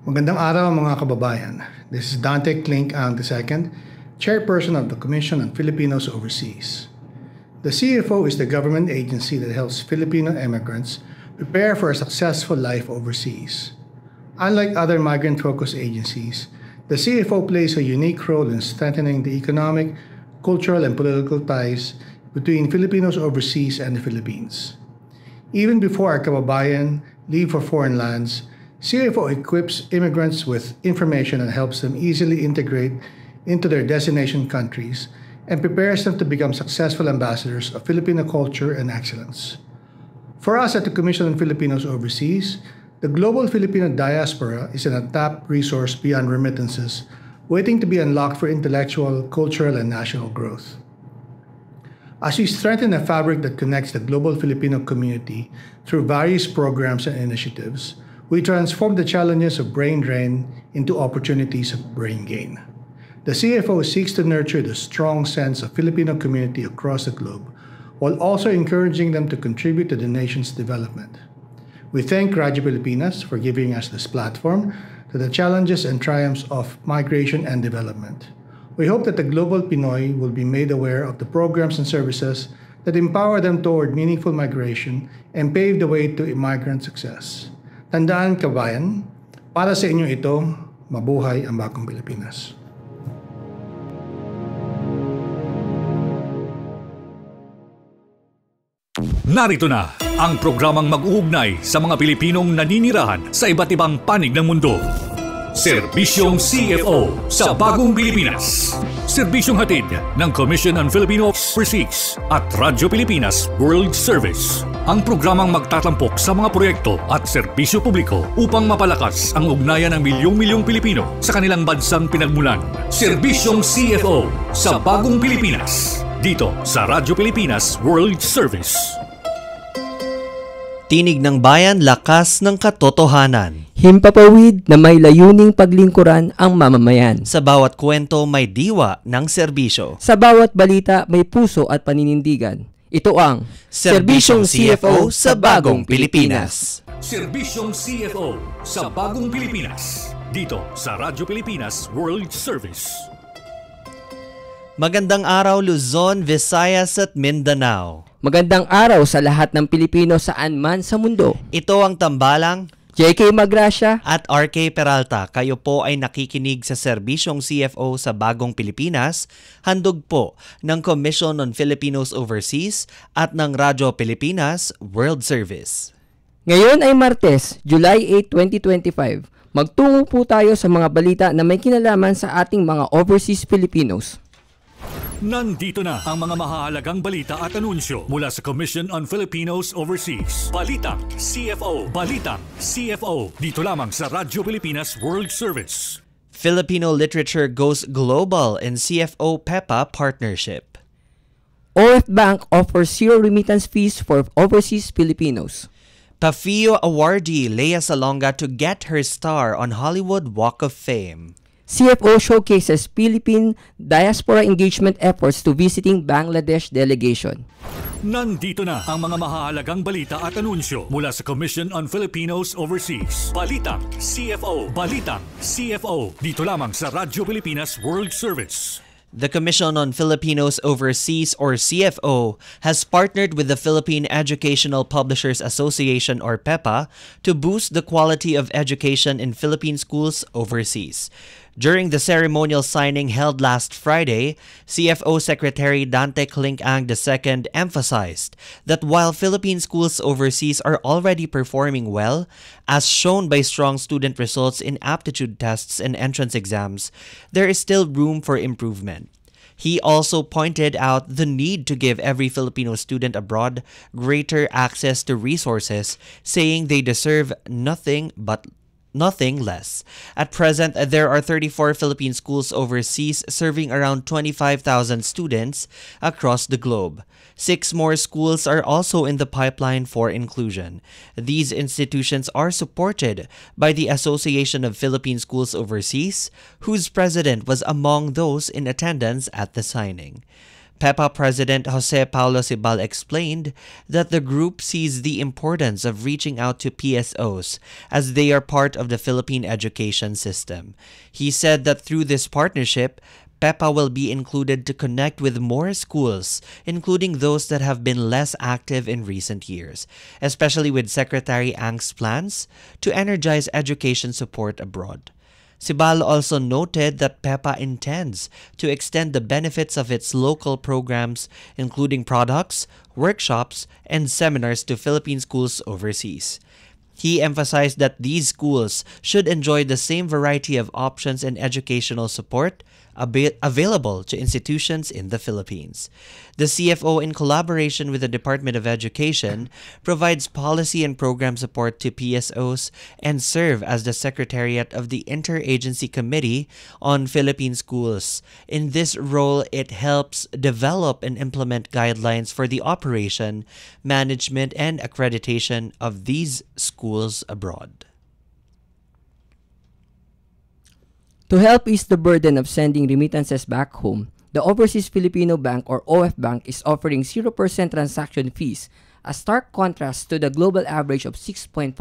Magandang araw mga kababayan. This is Dante Klink Ang II, Chairperson of the Commission on Filipinos Overseas. The CFO is the government agency that helps Filipino immigrants prepare for a successful life overseas. Unlike other migrant-focused agencies, the CFO plays a unique role in strengthening the economic, cultural, and political ties between Filipinos overseas and the Philippines. Even before our kababayan leave for foreign lands, CFO equips immigrants with information and helps them easily integrate into their destination countries and prepares them to become successful ambassadors of Filipino culture and excellence. For us at the Commission on Filipinos Overseas, the global Filipino diaspora is an untapped resource beyond remittances, waiting to be unlocked for intellectual, cultural, and national growth. As we strengthen a fabric that connects the global Filipino community through various programs and initiatives, we transform the challenges of brain drain into opportunities of brain gain. The CFO seeks to nurture the strong sense of Filipino community across the globe, while also encouraging them to contribute to the nation's development. We thank Radyo Pilipinas for giving us this platform to the challenges and triumphs of migration and development. We hope that the global Pinoy will be made aware of the programs and services that empower them toward meaningful migration and pave the way to immigrant success. Tandaan kabayan, para sa inyo ito, mabuhay ang bagong Pilipinas. Narito na ang programang mag-uugnay sa mga Pilipinong naninirahan sa iba't ibang panig ng mundo. Serbisyong CFO sa Bagong Pilipinas. Serbisyong hatid ng Commission on Filipino Overseas at Radyo Pilipinas World Service. Ang programang magtatampok sa mga proyekto at serbisyo publiko upang mapalakas ang ugnayan ng milyong-milyong Pilipino sa kanilang bansang pinagmulan. Serbisyong CFO sa Bagong Pilipinas. Dito sa Radyo Pilipinas World Service. Tinig ng bayan, lakas ng katotohanan. Himpapawid na may layuning paglingkuran ang mamamayan. Sa bawat kwento may diwa ng serbisyo. Sa bawat balita may puso at paninindigan. Ito ang Serbisyong CFO sa Bagong Pilipinas. Serbisyong CFO sa Bagong Pilipinas. Dito sa Radyo Pilipinas World Service. Magandang araw Luzon, Visayas at Mindanao. Magandang araw sa lahat ng Pilipino saan man sa mundo. Ito ang tambalang JK Magracia at RK Peralta. Kayo po ay nakikinig sa Serbisyong CFO sa Bagong Pilipinas, handog po ng Commission on Filipinos Overseas at ng Radyo Pilipinas World Service. Ngayon ay Martes, July 8, 2025. Magtungo po tayo sa mga balita na may kinalaman sa ating mga overseas Filipinos. Nandito na ang mga mahahalagang balita at anunsyo mula sa Commission on Filipinos Overseas. Balitang CFO. Balitang CFO. Dito lamang sa Radyo Pilipinas World Service. Filipino literature goes global in CFO PEPA partnership. OF Bank offers zero remittance fees for overseas Filipinos. PAFIO awardee Lea Salonga to get her star on Hollywood Walk of Fame. CFO showcases Philippine diaspora engagement efforts to visiting Bangladesh delegation. Nandito na ang mga mahahalagang balita at anunsyo mula sa Commission on Filipinos Overseas. Balitang CFO. Balitang CFO. Dito lamang sa Radyo Pilipinas World Service. The Commission on Filipinos Overseas, or CFO, has partnered with the Philippine Educational Publishers Association, or PEPA, to boost the quality of education in Philippine schools overseas. During the ceremonial signing held last Friday, CFO Secretary Dante Klink Ang II emphasized that while Philippine schools overseas are already performing well, as shown by strong student results in aptitude tests and entrance exams, there is still room for improvement. He also pointed out the need to give every Filipino student abroad greater access to resources, saying they deserve nothing less. At present, there are 34 Philippine schools overseas serving around 25,000 students across the globe. 6 more schools are also in the pipeline for inclusion. These institutions are supported by the Association of Philippine Schools Overseas, whose president was among those in attendance at the signing. PEPA President Jose Paulo Sibal explained that the group sees the importance of reaching out to PSOs as they are part of the Philippine education system. He said that through this partnership, PEPA will be included to connect with more schools, including those that have been less active in recent years, especially with Secretary Ang's plans to energize education support abroad. Sibal also noted that PEPA intends to extend the benefits of its local programs, including products, workshops, and seminars to Philippine schools overseas. He emphasized that these schools should enjoy the same variety of options and educational support available to institutions in the Philippines. The CFO, in collaboration with the Department of Education, provides policy and program support to PSOs and serve as the secretariat of the Interagency Committee on Philippine Schools. In this role, it helps develop and implement guidelines for the operation, management, and accreditation of these schools abroad. To help ease the burden of sending remittances back home, the Overseas Filipino Bank or OF Bank is offering 0% transaction fees, a stark contrast to the global average of 6.5%.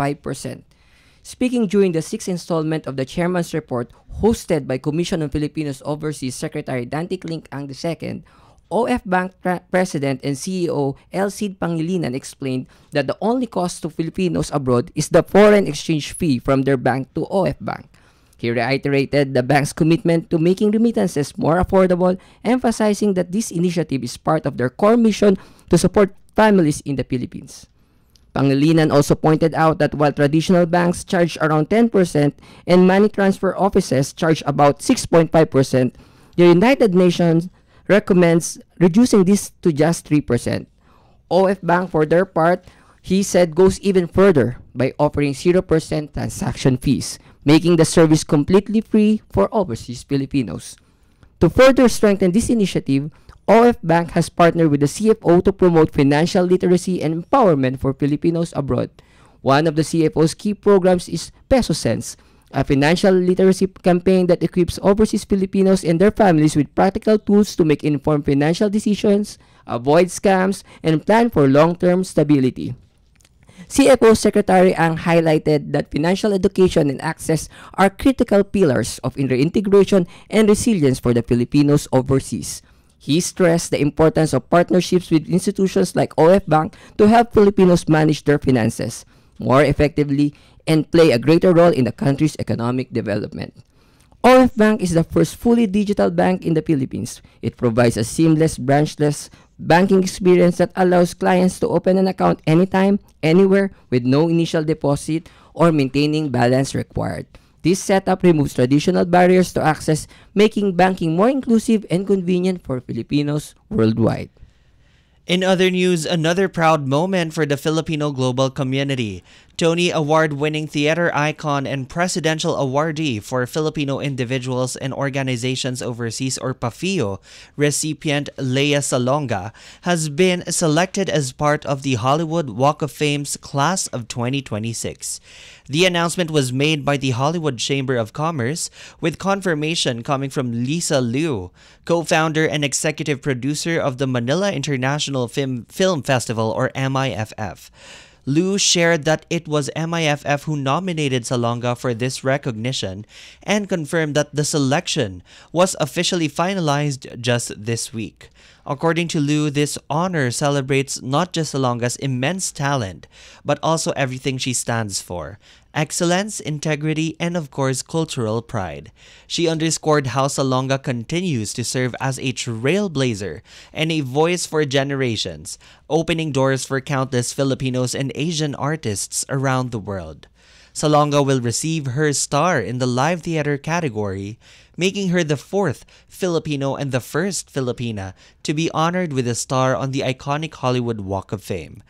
Speaking during the 6th installment of the Chairman's Report hosted by Commission on Filipinos Overseas Secretary Dante Clink Ang II, OF Bank President and CEO L. Cid Pangilinan explained that the only cost to Filipinos abroad is the foreign exchange fee from their bank to OF Bank. He reiterated the bank's commitment to making remittances more affordable, emphasizing that this initiative is part of their core mission to support families in the Philippines. Pangilinan also pointed out that while traditional banks charge around 10% and money transfer offices charge about 6.5%, the United Nations recommends reducing this to just 3%. OF Bank, for their part, he said, goes even further by offering 0% transaction fees, making the service completely free for overseas Filipinos. To further strengthen this initiative, OF Bank has partnered with the CFO to promote financial literacy and empowerment for Filipinos abroad. One of the CFO's key programs is Peso Sense, a financial literacy campaign that equips overseas Filipinos and their families with practical tools to make informed financial decisions, avoid scams, and plan for long-term stability. CFO Secretary Ang highlighted that financial education and access are critical pillars of reintegration and resilience for the Filipinos overseas. He stressed the importance of partnerships with institutions like OF Bank to help Filipinos manage their finances more effectively and play a greater role in the country's economic development. OF Bank is the first fully digital bank in the Philippines. It provides a seamless, branchless banking experience that allows clients to open an account anytime, anywhere, with no initial deposit or maintaining balance required. This setup removes traditional barriers to access, making banking more inclusive and convenient for Filipinos worldwide. In other news, another proud moment for the Filipino global community. Tony Award-winning theater icon and presidential awardee for Filipino individuals and organizations overseas or PAFIO recipient Lea Salonga has been selected as part of the Hollywood Walk of Fame's class of 2026. The announcement was made by the Hollywood Chamber of Commerce with confirmation coming from Lisa Liu, co-founder and executive producer of the Manila International Film Festival or MIFF. Liu shared that it was MIFF who nominated Salonga for this recognition and confirmed that the selection was officially finalized just this week. According to Liu, this honor celebrates not just Salonga's immense talent, but also everything she stands for: excellence, integrity, and of course, cultural pride. She underscored how Salonga continues to serve as a trailblazer and a voice for generations, opening doors for countless Filipinos and Asian artists around the world. Salonga will receive her star in the live theater category, making her the fourth Filipino and the first Filipina to be honored with a star on the iconic Hollywood Walk of Fame.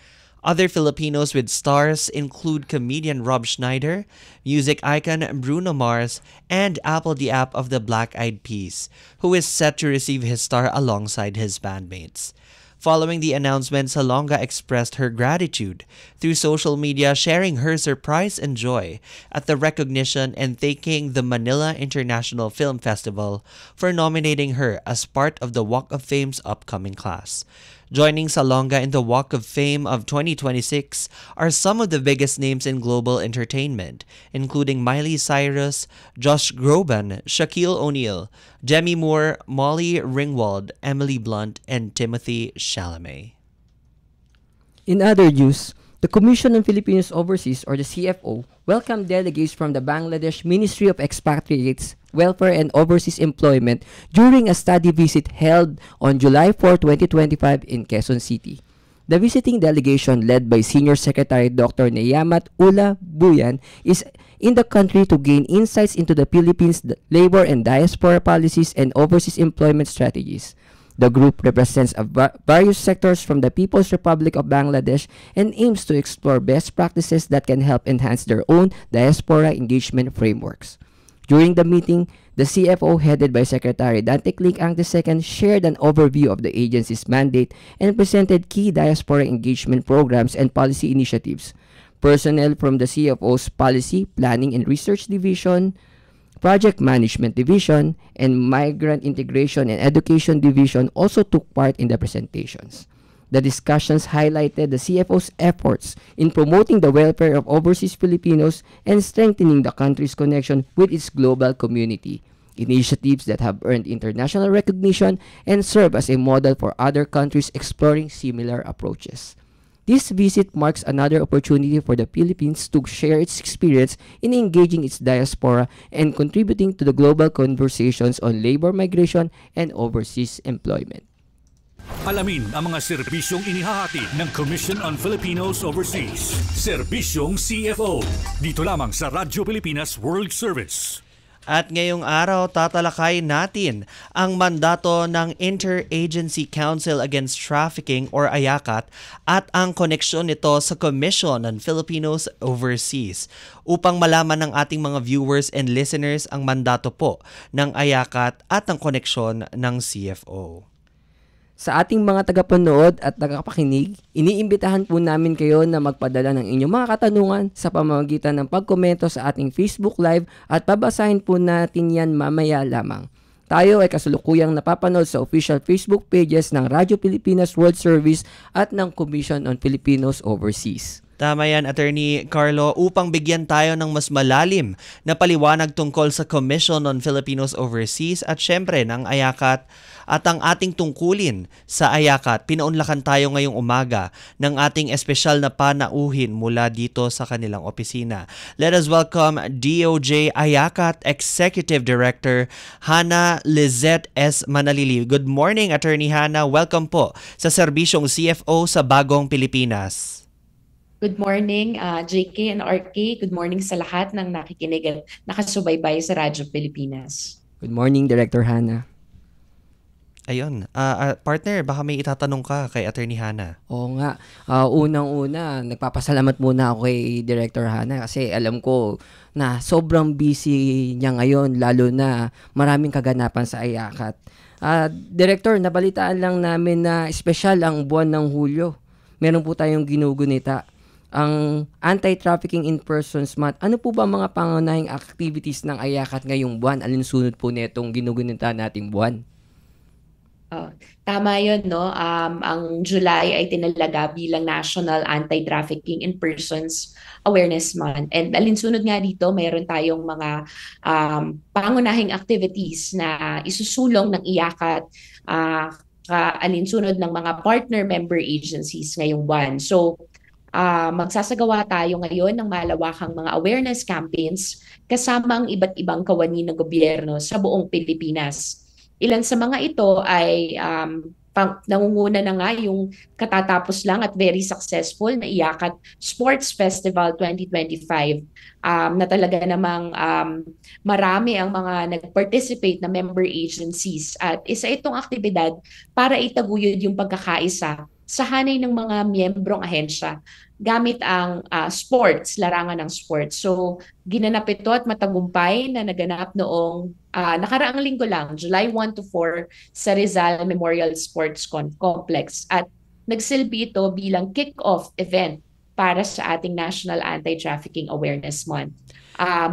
Other Filipinos with stars include comedian Rob Schneider, music icon Bruno Mars, and Apple the App of the Black Eyed Peas, who is set to receive his star alongside his bandmates. Following the announcement, Salonga expressed her gratitude through social media, sharing her surprise and joy at the recognition and thanking the Manila International Film Festival for nominating her as part of the Walk of Fame's upcoming class. Joining Salonga in the Walk of Fame of 2026 are some of the biggest names in global entertainment, including Miley Cyrus, Josh Groban, Shaquille O'Neal, Demi Moore, Molly Ringwald, Emily Blunt, and Timothy Chalamet. In other news, the Commission on Filipinos Overseas, or the CFO, welcomed delegates from the Bangladesh Ministry of Expatriates, Welfare and Overseas Employment during a study visit held on July 4, 2025 in Quezon City. The visiting delegation, led by Senior Secretary Dr. Neyamat Ula Buyan, is in the country to gain insights into the Philippines' labor and diaspora policies and overseas employment strategies. The group represents various sectors from the People's Republic of Bangladesh and aims to explore best practices that can help enhance their own diaspora engagement frameworks. During the meeting, the CFO, headed by Secretary Dante Clincang II, shared an overview of the agency's mandate and presented key diaspora engagement programs and policy initiatives. Personnel from the CFO's Policy, Planning and Research Division, Project Management Division, and Migrant Integration and Education Division also took part in the presentations. The discussions highlighted the CFO's efforts in promoting the welfare of overseas Filipinos and strengthening the country's connection with its global community, initiatives that have earned international recognition and serve as a model for other countries exploring similar approaches. This visit marks another opportunity for the Philippines to share its experience in engaging its diaspora and contributing to the global conversations on labor migration and overseas employment. Alamin ang mga serbisyong inihahatid ng Commission on Filipinos Overseas. Serbisyong CFO. Dito lamang sa Radyo Pilipinas World Service. At ngayong araw, tatalakay natin ang mandato ng Interagency Council Against Trafficking or AYACAT at ang koneksyon nito sa Commission on Filipinos Overseas. Upang malaman ng ating mga viewers and listeners ang mandato po ng AYACAT at ang koneksyon ng CFO. Sa ating mga tagapanood at tagapakinig, iniimbitahan po namin kayo na magpadala ng inyong mga katanungan sa pamamagitan ng pagkomento sa ating Facebook Live at babasahin po natin yan mamaya lamang. Tayo ay kasalukuyang napapanood sa official Facebook pages ng Radyo Pilipinas World Service at ng Commission on Filipinos Overseas. Tama yan, Attorney Carlo, upang bigyan tayo ng mas malalim na paliwanag tungkol sa Commission on Filipinos Overseas at syempre ng AYACAT at ang ating tungkulin sa AYACAT. Pinaunlakan tayo ngayong umaga ng ating espesyal na panauhin mula dito sa kanilang opisina. Let us welcome DOJ AYACAT Executive Director Hannah Lizette S. Manalili. Good morning, Attorney Hannah. Welcome po sa serbisyong CFO sa Bagong Pilipinas. Good morning, JK and RK. Good morning sa lahat ng nakikinig at nakasubaybay sa Radyo Pilipinas. Good morning, Director Hannah. Ayun, partner, baka may itatanong ka kay Attorney Hannah. Oo nga. Unang-una, nagpapasalamat muna ako kay Director Hannah kasi alam ko na sobrang busy niya ngayon, lalo na maraming kaganapan sa AYACAT. Director, nabalitaan lang namin na espesyal ang buwan ng Hulyo. Meron po tayong ginugunita, ang Anti-Trafficking in Persons Month. Ano po ba mga pangunahing activities ng AYACAT ngayong buwan? Alinsunod po netong ginugunita nating buwan? Tama yun, no? Ang July ay tinalaga bilang National Anti-Trafficking in Persons Awareness Month. And alinsunod nga dito, mayroon tayong mga pangunahing activities na isusulong ng AYACAT alinsunod ng mga partner member agencies ngayong buwan. So, magsasagawa tayo ngayon ng malawakang mga awareness campaigns kasama ang iba't ibang kawani ng gobyerno sa buong Pilipinas. Ilan sa mga ito ay nangunguna na nga yung katatapos lang at very successful na AYACAT Sports Festival 2025 na talaga namang marami ang mga nag-participate na member agencies at isa itong aktibidad para itaguyod yung pagkakaisa sa hanay ng mga miyembrong ahensya gamit ang sports, larangan ng sports. So, ginanap ito at matagumpay na naganap noong nakaraang linggo lang, July 1 to 4 sa Rizal Memorial Sports Complex. At nagsilbi ito bilang kick-off event para sa ating National Anti-Trafficking Awareness Month.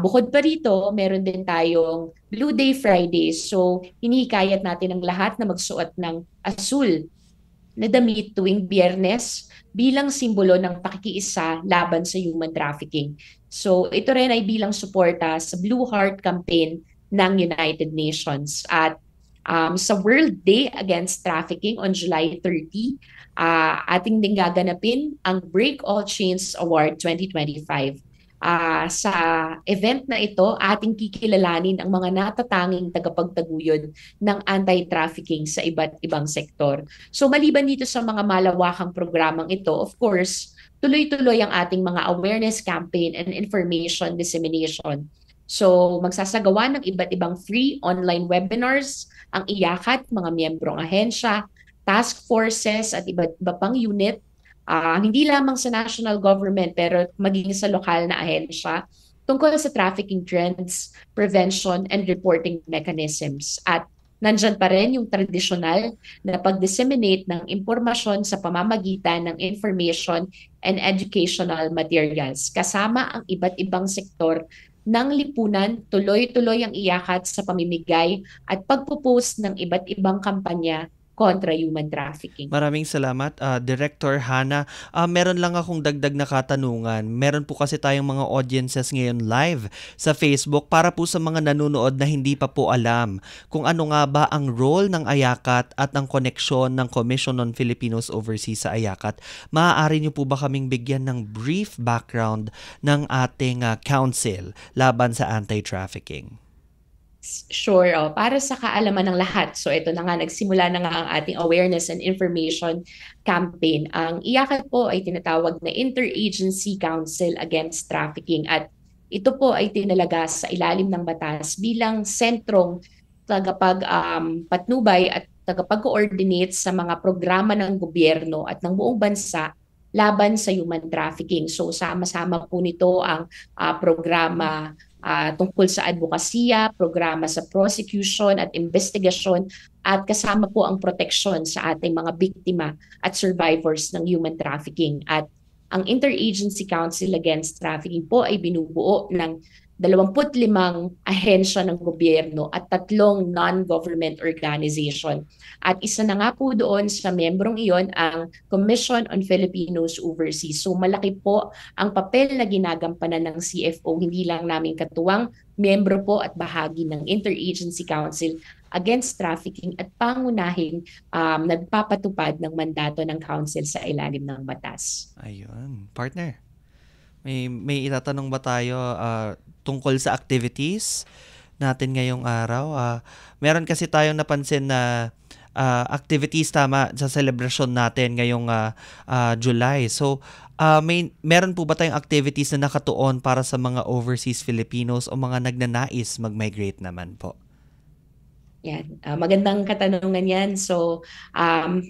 Bukod pa rito, meron din tayong Blue Day Fridays. So, hinihikayat natin ang lahat na magsuot ng asul na damit tuwing Biyernes bilang simbolo ng pakikiisa laban sa human trafficking. So ito rin ay bilang suporta sa Blue Heart campaign ng United Nations. At sa World Day Against Trafficking on July 30, ating din gaganapin ang Break All Chains Award 2025. Sa event na ito, ating kikilalanin ang mga natatanging tagapagtaguyod ng anti-trafficking sa iba't ibang sektor. So maliban dito sa mga malawakang programang ito, of course, tuloy-tuloy ang ating mga awareness campaign and information dissemination. So magsasagawa ng iba't ibang free online webinars ang IACAT, mga miyembrong ahensya, task forces at iba't iba pang unit, hindi lamang sa national government pero maging sa lokal na ahensya tungkol sa trafficking trends, prevention, and reporting mechanisms. At nandyan pa rin yung tradisyonal na pag-disseminate ng impormasyon sa pamamagitan ng information and educational materials. Kasama ang iba't ibang sektor ng lipunan, tuloy-tuloy ang IACAT sa pamimigay at pagpo-post ng iba't ibang kampanya kontra human trafficking. Maraming salamat, Director Hana. Meron lang akong dagdag na katanungan. Meron po kasi tayong mga audiences ngayon live sa Facebook para po sa mga nanonood na hindi pa po alam kung ano nga ba ang role ng IACAT at ang koneksyon ng Commission on Filipinos Overseas sa IACAT. Maaari niyo po ba kaming bigyan ng brief background ng ating council laban sa anti-trafficking? Sure, para sa kaalaman ng lahat. So ito na nga, nagsimula na nga ang ating awareness and information campaign. Ang IACAT po ay tinatawag na Interagency Council Against Trafficking at ito po ay tinalaga sa ilalim ng batas bilang sentrong patnubay at tagapag-coordinate sa mga programa ng gobyerno at ng buong bansa laban sa human trafficking. So sama-sama po nito ang programa tungkol sa advokasya, programa sa prosecution at investigasyon at kasama po ang proteksyon sa ating mga biktima at survivors ng human trafficking. At ang Interagency Council Against Trafficking po ay binubuo ng 25 ahensya ng gobyerno at 3 non-government organization. At isa na nga po doon sa membrong iyon ang Commission on Filipinos Overseas. So malaki po ang papel na ginagampanan ng CFO, hindi lang namin katuwang membro po at bahagi ng Interagency Council Against Trafficking at pangunahing nagpapatupad ng mandato ng council sa ilalim ng batas. Ayun, partner. May itatanong ba tayo tungkol sa activities natin ngayong araw? Meron kasi tayong napansin na activities tama sa celebration natin ngayong July. So, meron po ba tayong activities na nakatuon para sa mga overseas Filipinos o mga nagnanais mag-migrate naman po? Yan. Magandang katanungan yan. So,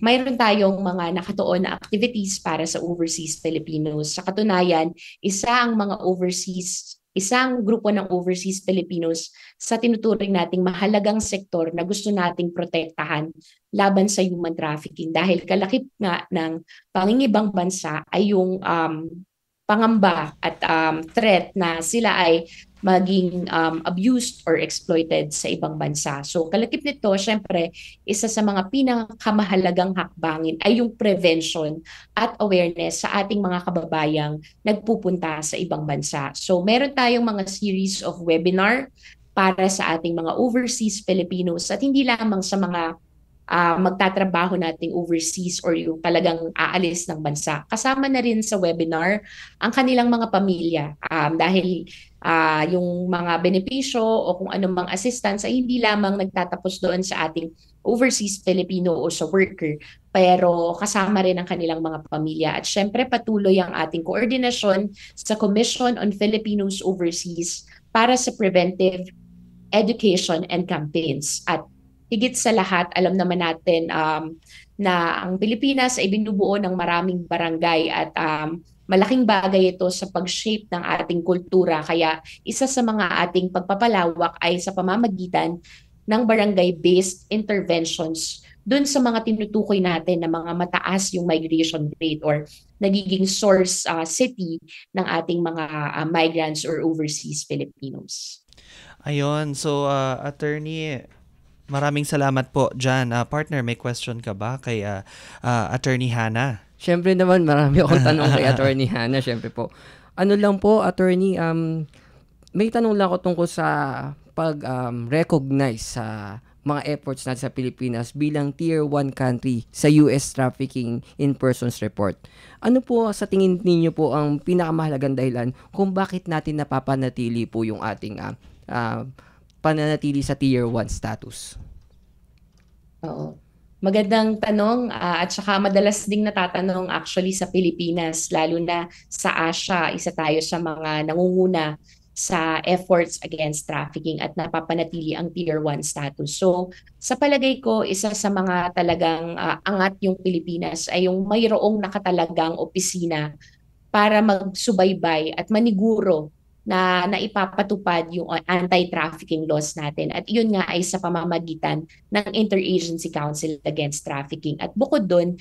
mayroon tayong mga nakatuon na activities para sa overseas Filipinos. Sa katunayan, isang grupo ng overseas Filipinos sa tinuturing nating mahalagang sektor na gusto nating protektahan laban sa human trafficking dahil kalakip nga ng pangingibang bansa ay yung pangamba at threat na sila ay maging abused or exploited sa ibang bansa. So kalakip nito, syempre, isa sa mga pinakamahalagang hakbangin ay yung prevention at awareness sa ating mga kababayang nagpupunta sa ibang bansa. So meron tayong mga series of webinar para sa ating mga overseas Filipinos at hindi lamang sa mga magtatrabaho nating overseas or yung talagang aalis ng bansa. Kasama na rin sa webinar ang kanilang mga pamilya dahil yung mga benepisyo o kung anumang assistance ay hindi lamang nagtatapos doon sa ating overseas Filipino o sa worker, pero kasama rin ang kanilang mga pamilya. At syempre patuloy ang ating koordinasyon sa Commission on Filipinos Overseas para sa preventive education and campaigns. At higit sa lahat, alam naman natin na ang Pilipinas ay binubuo ng maraming barangay at malaking bagay ito sa pag-shape ng ating kultura. Kaya isa sa mga ating pagpapalawak ay sa pamamagitan ng barangay-based interventions dun sa mga tinutukoy natin na mga mataas yung migration rate or nagiging source city ng ating mga migrants or overseas Filipinos. Ayun, so attorney, maraming salamat po dyan. Partner, may question ka ba kay Attorney Hannah? Siyempre naman, marami akong tanong kay Attorney Hannah. Siyempre po. Ano lang po, Attorney, may tanong lang ako tungkol sa pag-recognize sa mga efforts natin sa Pilipinas bilang Tier 1 country sa US Trafficking in Persons Report. Ano po sa tingin ninyo po ang pinakamahalagang dahilan kung bakit natin napapanatili po yung ating pananatili sa Tier 1 status? Oo. Magandang tanong at saka madalas ding natatanong actually sa Pilipinas, lalo na sa Asia, isa tayo sa mga nangunguna sa efforts against trafficking at napapanatili ang Tier 1 status. So sa palagay ko, isa sa mga talagang angat yung Pilipinas ay yung mayroong nakatalagang opisina para magsubaybay at maniguro na naipapatupad yung anti-trafficking laws natin. At yun nga ay sa pamamagitan ng Interagency Council Against Trafficking. At bukod doon,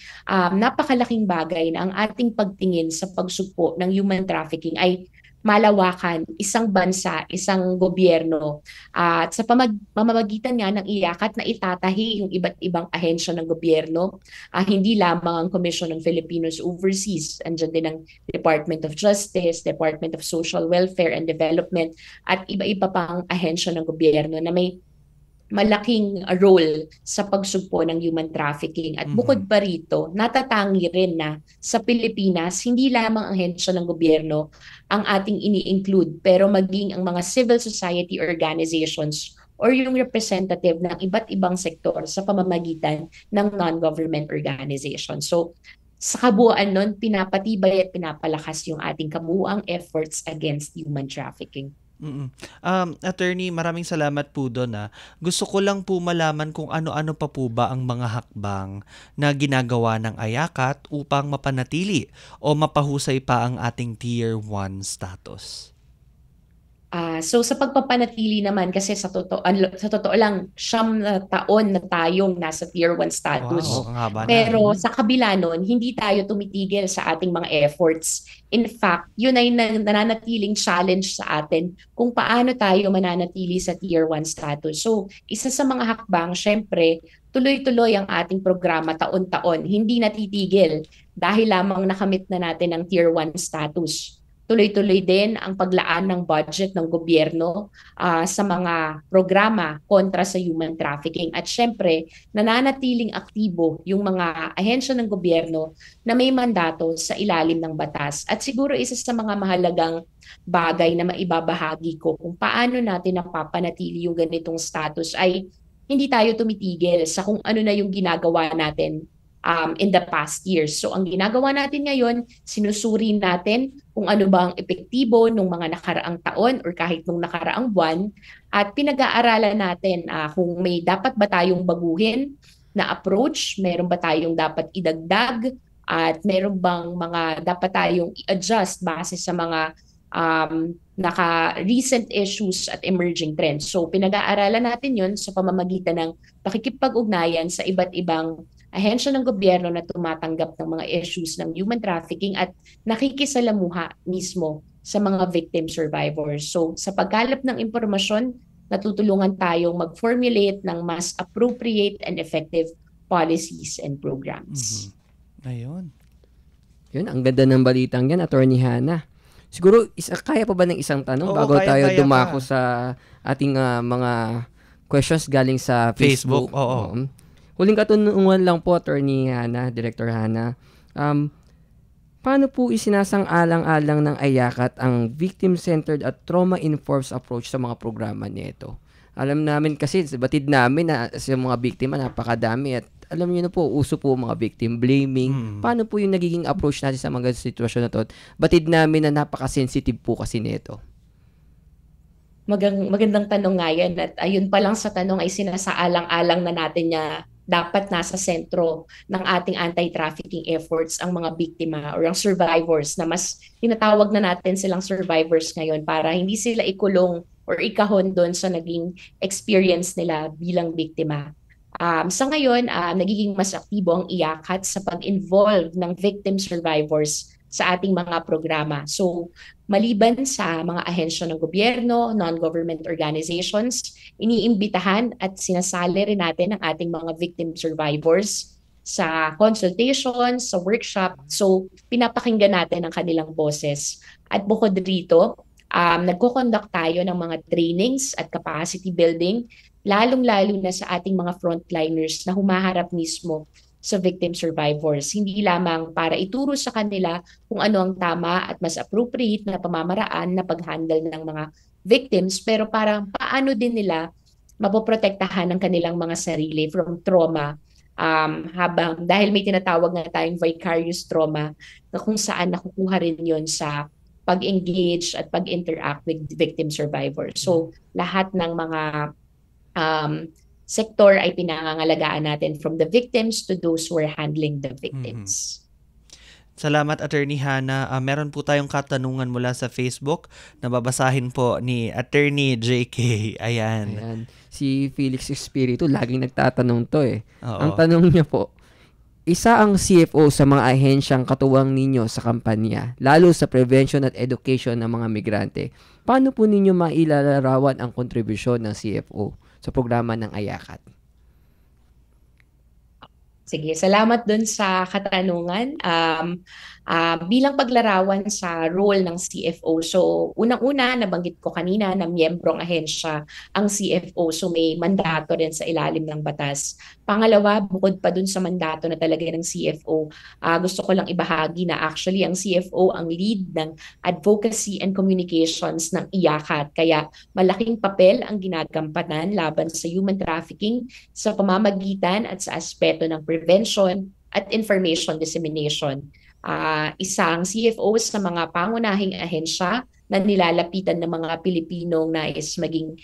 napakalaking bagay na ang ating pagtingin sa pagsugpo ng human trafficking ay malawakan, isang bansa, isang gobyerno. At sa pamamagitan nga ng iyakat na itatahi yung iba't ibang ahensya ng gobyerno, hindi lamang ang Commission on Filipinos Overseas, andyan din ang Department of Justice, Department of Social Welfare and Development, at iba-iba pang ahensya ng gobyerno na may malaking role sa pagsugpo ng human trafficking. At bukod pa rito, natatangi rin na sa Pilipinas, hindi lamang ang ahensya ng gobyerno ang ating ini-include, pero maging ang mga civil society organizations or yung representative ng iba't ibang sektor sa pamamagitan ng non-government organization. So, sa kabuuan nun, pinapatibay at pinapalakas yung ating kabuuang efforts against human trafficking. Attorney, maraming salamat po doon. Gusto ko lang po malaman kung ano-ano pa po ba ang mga hakbang na ginagawa ng AYACAT upang mapanatili o mapahusay pa ang ating Tier 1 status. So sa pagpapanatili naman, kasi sa totoo lang, 9 taon na tayong nasa Tier 1 status. Wow, ang haba na. Pero sa kabila nun, hindi tayo tumitigil sa ating mga efforts. In fact, yun ay nananatiling challenge sa atin kung paano tayo mananatili sa Tier 1 status. So isa sa mga hakbang, syempre, tuloy-tuloy ang ating programa taon-taon. Hindi natitigil dahil lamang nakamit na natin ang Tier 1 status. Tuloy-tuloy din ang paglaan ng budget ng gobyerno sa mga programa kontra sa human trafficking. At syempre, nananatiling aktibo yung mga ahensya ng gobyerno na may mandato sa ilalim ng batas. At siguro isa sa mga mahalagang bagay na maibabahagi ko kung paano natin napapanatili yung ganitong status ay hindi tayo tumitigil sa kung ano na yung ginagawa natin in the past years. So ang ginagawa natin ngayon, sinusuri natin kung ano ba ang epektibo ng mga nakaraang taon or kahit nung nakaraang buwan, at pinag-aaralan natin kung may dapat ba tayong baguhin na approach, meron ba tayong dapat idagdag, at meron bang mga dapat tayong i-adjust base sa mga recent issues at emerging trends. So pinag-aaralan natin yun sa pamamagitan ng pakikipag-ugnayan sa iba't ibang ahensya ng gobyerno na tumatanggap ng mga issues ng human trafficking at nakikisalamuha mismo sa mga victim survivors. So sa pagkalap ng impormasyon, natutulungan tayong mag-formulate ng mas appropriate and effective policies and programs. Ayun. Yun, ang ganda ng balitang yan, Attorney Hannah. Siguro, kaya pa ba ng isang tanong bago tayo dumako sa ating mga questions galing sa Facebook? Oo. Huling katanungan lang po, Attorney Hannah, Director Hannah. Paano po isinasang-alang-alang ng AYACAT ang victim-centered at trauma-informed approach sa mga programa nito? Alam namin kasi, batid namin na sa mga biktima napakadami at alam niyo na po, uso po mga victim blaming. Paano po yung nagiging approach natin sa mga sitwasyon na to? Batid namin na napaka-sensitive po kasi nito. Magandang tanong nga yan at ayun pa lang sa tanong ay sinasaalang-alang na natin na dapat nasa sentro ng ating anti-trafficking efforts ang mga biktima or ang survivors na mas tinatawag na natin silang survivors ngayon para hindi sila ikulong or ikahon doon sa naging experience nila bilang biktima. Sa ngayon, nagiging mas aktibo ang IACAT sa pag-involve ng victim survivors sa ating mga programa. So, maliban sa mga ahensya ng gobyerno, non-government organizations, iniimbitahan at sinasali rin natin ang ating mga victim survivors sa consultations, sa workshop. So, pinapakinggan natin ang kanilang boses. At bukod rito, nagko-conduct tayo ng mga trainings at capacity building, lalong-lalo na sa ating mga frontliners na humaharap mismo sa victim survivors. Hindi lamang para ituro sa kanila kung ano ang tama at mas appropriate na pamamaraan na pag-handle ng mga victims, pero parang paano din nila mapoprotektahan ang kanilang mga sarili from trauma, habang dahil may tinatawag nga tayong vicarious trauma na kung saan nakukuha rin yon sa pag-engage at pag-interact with victim survivors. So lahat ng mga sektor ay pinangangalagaan natin from the victims to those who are handling the victims. Salamat, Attorney Hannah. Meron po tayong katanungan mula sa Facebook na babasahin po ni Attorney JK. Ayan. Si Felix Espiritu, laging nagtatanong to eh. Oo. Ang tanong niya po, isa ang CFO sa mga ahensyang katuwang ninyo sa kampanya, lalo sa prevention at education ng mga migrante. Paano po ninyo mailalarawan ang kontribusyon ng CFO sa programa ng IACAT? Sige, salamat dun sa katanungan. Bilang paglarawan sa role ng CFO, so unang-una, nabanggit ko kanina na miyembrong ahensya ang CFO, so may mandato rin sa ilalim ng batas. Pangalawa, bukod pa dun sa mandato na talaga ng CFO, gusto ko lang ibahagi na actually ang CFO ang lead ng advocacy and communications ng IACAT. Kaya malaking papel ang ginagampanan laban sa human trafficking sa pamamagitan at sa aspeto ng prevention at information dissemination. Isang CFO sa mga pangunahing ahensya na nilalapitan ng mga Pilipinong nais maging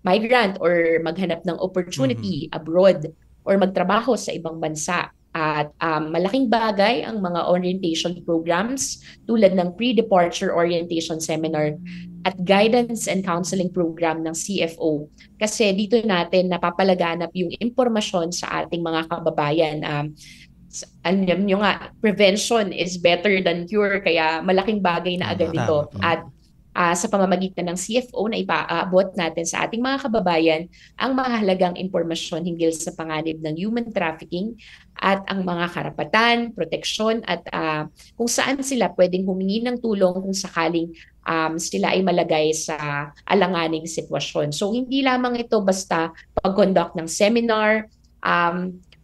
migrant or maghanap ng opportunity abroad or magtrabaho sa ibang bansa. At malaking bagay ang mga orientation programs tulad ng pre-departure orientation seminar at guidance and counseling program ng CFO. Kasi dito natin napapalaganap yung impormasyon sa ating mga kababayan. Alam nyo nga, prevention is better than cure, kaya malaking bagay na agad ito. At sa pamamagitan ng CFO na ipaabot natin sa ating mga kababayan ang mahalagang impormasyon hinggil sa panganib ng human trafficking at ang mga karapatan, proteksyon at kung saan sila pwedeng humingi ng tulong kung sakaling sila ay malagay sa alanganing sitwasyon. So hindi lamang ito basta pag-conduct ng seminar,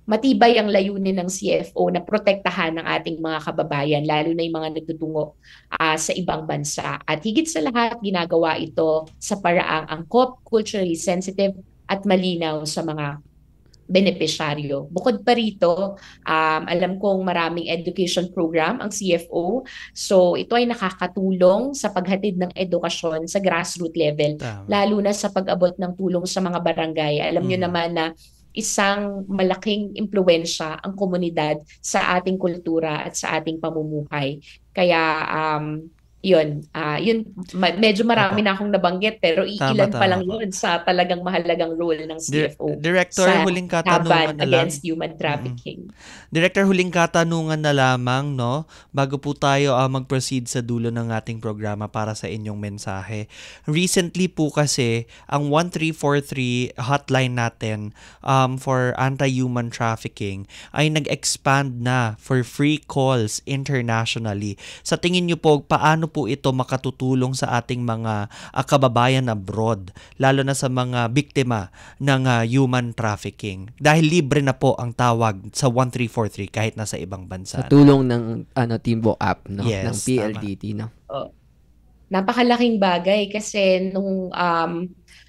matibay ang layunin ng CFO na protektahan ng ating mga kababayan, lalo na yung mga nagtutungo sa ibang bansa. At higit sa lahat, ginagawa ito sa paraang angkop, culturally sensitive at malinaw sa mga benepisyaryo. Bukod pa rito, alam kong maraming education program ang CFO. So ito ay nakakatulong sa paghatid ng edukasyon sa grassroots level, lalo na sa pag-abot ng tulong sa mga barangay. Alam nyo naman na isang malaking impluwensya ang komunidad sa ating kultura at sa ating pamumuhay. Kaya yun, medyo marami na akong nabanggit pero ilan pa lang yun sa talagang mahalagang role ng CFO Director, sa huling katanungan na lang against human trafficking. Director, huling katanungan na lamang, no? Bago po tayo mag-proceed sa dulo ng ating programa para sa inyong mensahe. Recently po kasi, ang 1343 hotline natin for anti-human trafficking ay nag-expand na for free calls internationally. Sa tingin niyo po, paano po ito makatutulong sa ating mga kababayan abroad, lalo na sa mga biktima ng human trafficking? Dahil libre na po ang tawag sa 1343 kahit nasa ibang bansa. Sa tulong ng Timbo app, no? Yes, ng PLDT, no? Napakalaking bagay kasi nung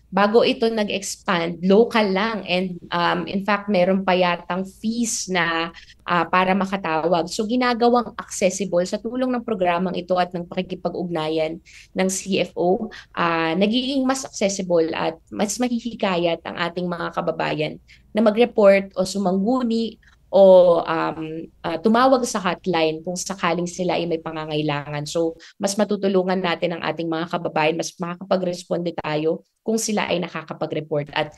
bago ito nag-expand, local lang. And in fact, meron pa yatang fees na para makatawag. So ginagawang accessible sa tulong ng programang ito at ng pakikipag-ugnayan ng CFO, nagiging mas accessible at mas mahihikayat ang ating mga kababayan na mag-report o sumangguni o tumawag sa hotline kung sakaling sila ay may pangangailangan. So, mas matutulungan natin ang ating mga kababayan, mas makakapag-responde tayo kung sila ay nakakapag-report. At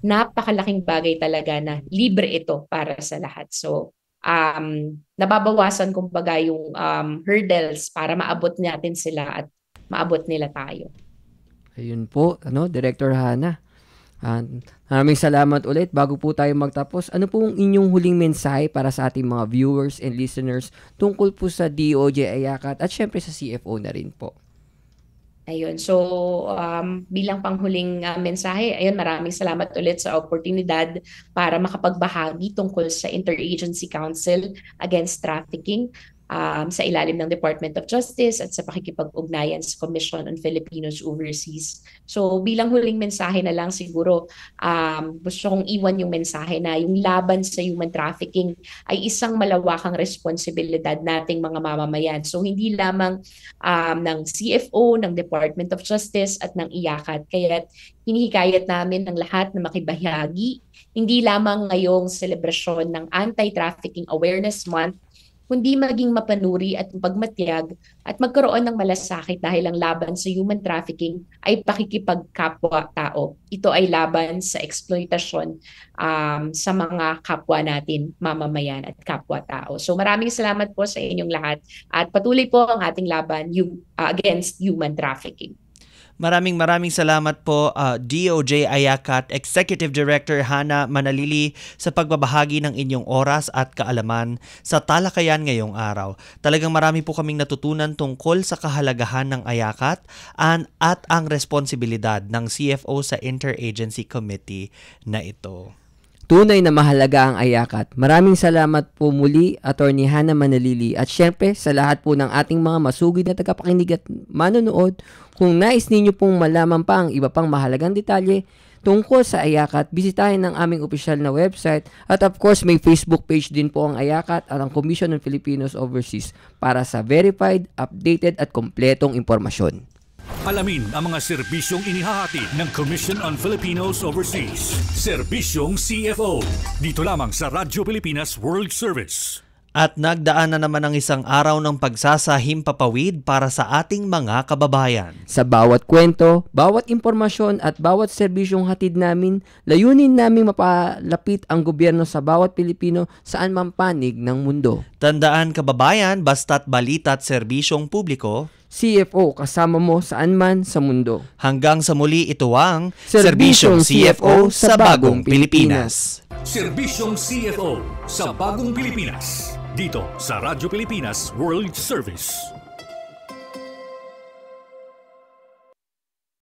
napakalaking bagay talaga na libre ito para sa lahat. So, nababawasan kumbaga yung hurdles para maabot natin sila at maabot nila tayo. Ayun po, Director Hana. Maraming salamat ulit. Bago po tayo magtapos, ano po ang inyong huling mensahe para sa ating mga viewers and listeners tungkol po sa DOJ AYACAT at syempre sa CFO na rin po? Ayun. So, bilang panghuling mensahe, ayun, maraming salamat ulit sa oportunidad para makapagbahagi tungkol sa Interagency Council Against Trafficking sa ilalim ng Department of Justice at sa pakikipag-ugnayan sa Commission on Filipinos Overseas. So bilang huling mensahe na lang siguro, gusto kong iwan yung mensahe na yung laban sa human trafficking ay isang malawakang responsibilidad nating mga mamamayan. So hindi lamang ng CFO, ng Department of Justice at ng IACAT. Kaya hinihikayat namin ng lahat na makibahagi, hindi lamang ngayong selebrasyon ng Anti-Trafficking Awareness Month, kundi maging mapanuri at pagmatyag at magkaroon ng malasakit dahil ang laban sa human trafficking ay pakikipagkapwa-tao. Ito ay laban sa exploitasyon sa mga kapwa natin, mamamayan at kapwa-tao. So maraming salamat po sa inyong lahat at patuloy po ang ating laban against human trafficking. Maraming salamat po DOJ AYACAT Executive Director Hana Manalili sa pagbabahagi ng inyong oras at kaalaman sa talakayan ngayong araw. Talagang marami po kaming natutunan tungkol sa kahalagahan ng AYACAT at ang responsibilidad ng CFO sa Interagency Committee na ito. Tunay na mahalaga ang AYACAT. Maraming salamat po muli, Attorney Hana Manalili, at syempre sa lahat po ng ating mga masugid na tagapakinig at manonood. Kung nais ninyo pong malaman pa ang iba pang mahalagang detalye tungkol sa AYACAT, bisitahin ang aming opisyal na website at of course may Facebook page din po ang AYACAT at ang Commission on Filipinos Overseas para sa verified, updated at kompletong impormasyon. Alamin ang mga serbisyong inihahatid ng Commission on Filipinos Overseas. Serbisyong CFO. Dito lamang sa Radyo Pilipinas World Service. At nagdaan na naman ang isang araw ng pagsasahimpapawid para sa ating mga kababayan. Sa bawat kwento, bawat impormasyon at bawat serbisyong hatid namin, layunin naming mapalapit ang gobyerno sa bawat Pilipino saan man panig ng mundo. Tandaan kababayan, basta't balita at serbisyong publiko, CFO kasama mo saan man sa mundo. Hanggang sa muli ito ang Serbisyong CFO sa Bagong Pilipinas. Serbisyong CFO sa Bagong Pilipinas. Dito sa Radyo Pilipinas World Service.